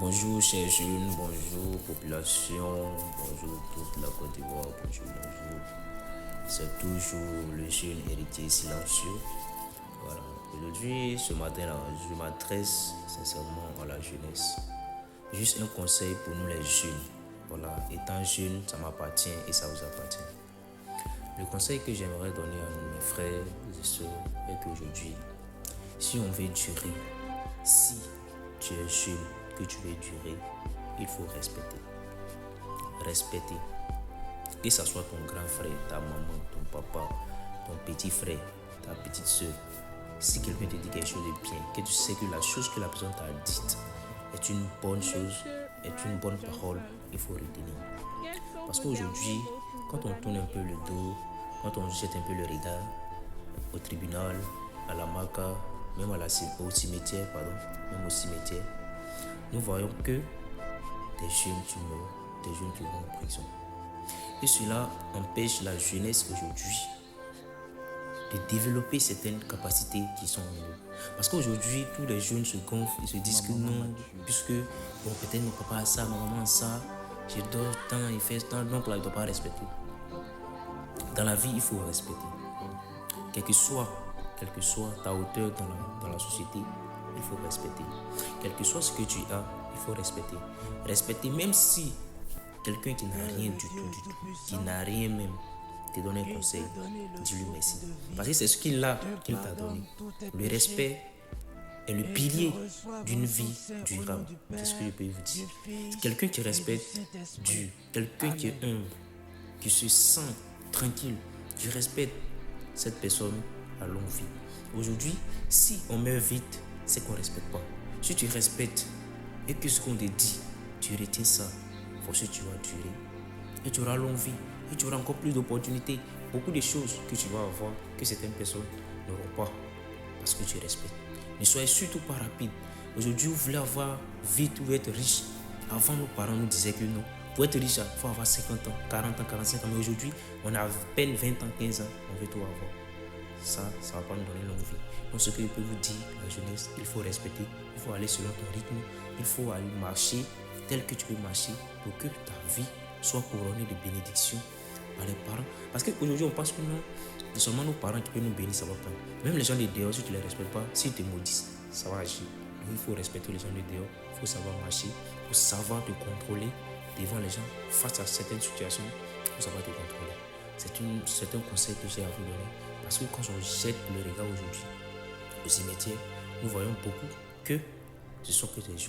Bonjour chers jeunes, bonjour population, bonjour toute la Côte d'Ivoire, bonjour. C'est toujours le jeune héritier silencieux. Voilà. Aujourd'hui, ce matin-là, je m'adresse sincèrement à la jeunesse. Juste un conseil pour nous les jeunes. Voilà, étant jeune, ça m'appartient et ça vous appartient. Le conseil que j'aimerais donner à mes frères et sœurs est qu'aujourd'hui, si on veut durer, si tu es jeune, que tu veux durer, il faut respecter. Respecter. Que ce soit ton grand frère, ta maman, ton papa, ton petit frère, ta petite soeur. Si quelqu'un te dit quelque chose de bien, que tu sais que la chose que la personne t'a dite est une bonne chose, est une bonne parole, il faut retenir. Parce qu'aujourd'hui, quand on tourne un peu le dos, quand on jette un peu le regard au tribunal, à la maca, même au cimetière, nous voyons que des jeunes qui meurent, des jeunes qui vont en prison. Et cela empêche la jeunesse aujourd'hui de développer certaines capacités qui sont en eux. Parce qu'aujourd'hui, tous les jeunes se gonflent, ils se disent que non, puisque bon, peut-être mon papa a ça, ma maman a ça, je dors tant, il fait tant, donc là, il ne doit pas respecter. Dans la vie, il faut respecter. Quelle que soit ta hauteur dans la société, il faut respecter. Quel que soit ce que tu as, il faut respecter. Respecter même si quelqu'un qui n'a rien du tout, qui n'a rien même, te donne un conseil, dis-lui merci. Parce que c'est ce qu'il a qu'il t'a donné. Le respect est le pilier d'une vie durable. C'est ce que je peux vous dire. Quelqu'un qui respecte Dieu, quelqu'un qui est humble, qui se sent tranquille, qui respecte cette personne à longue vie. Aujourd'hui, si on meurt vite, c'est qu'on ne respecte pas. Si tu respectes et que ce qu'on te dit, tu retiens ça, pour ce que tu vas durer. Et tu auras longue vie. Et tu auras encore plus d'opportunités. Beaucoup de choses que tu vas avoir que certaines personnes n'auront pas. Parce que tu respectes. Ne soyez surtout pas rapide. Aujourd'hui, vous voulez avoir vite ou être riche. Avant, nos parents nous disaient que non. Pour être riche, il faut avoir 50 ans, 40 ans, 45 ans. Mais aujourd'hui, on a à peine 20 ans, 15 ans. On veut tout avoir. Ça ne va pas nous donner longue vie. Donc ce que je peux vous dire, la jeunesse, il faut respecter, il faut aller selon ton rythme, il faut aller marcher tel que tu peux marcher pour que ta vie soit couronnée de bénédictions par les parents. Parce qu'aujourd'hui, on pense que non, c'est seulement nos parents qui peuvent nous bénir, ça va pas. Même les gens de dehors, si tu ne les respectes pas, s'ils te maudissent, ça va agir. Donc il faut respecter les gens de dehors, il faut savoir marcher, il faut savoir te contrôler devant les gens face à certaines situations, il faut savoir te contrôler. C'est un conseil que j'ai à vous donner. Parce que quand on jette le regard aujourd'hui au cimetière, nous voyons beaucoup que ce sont que des gens.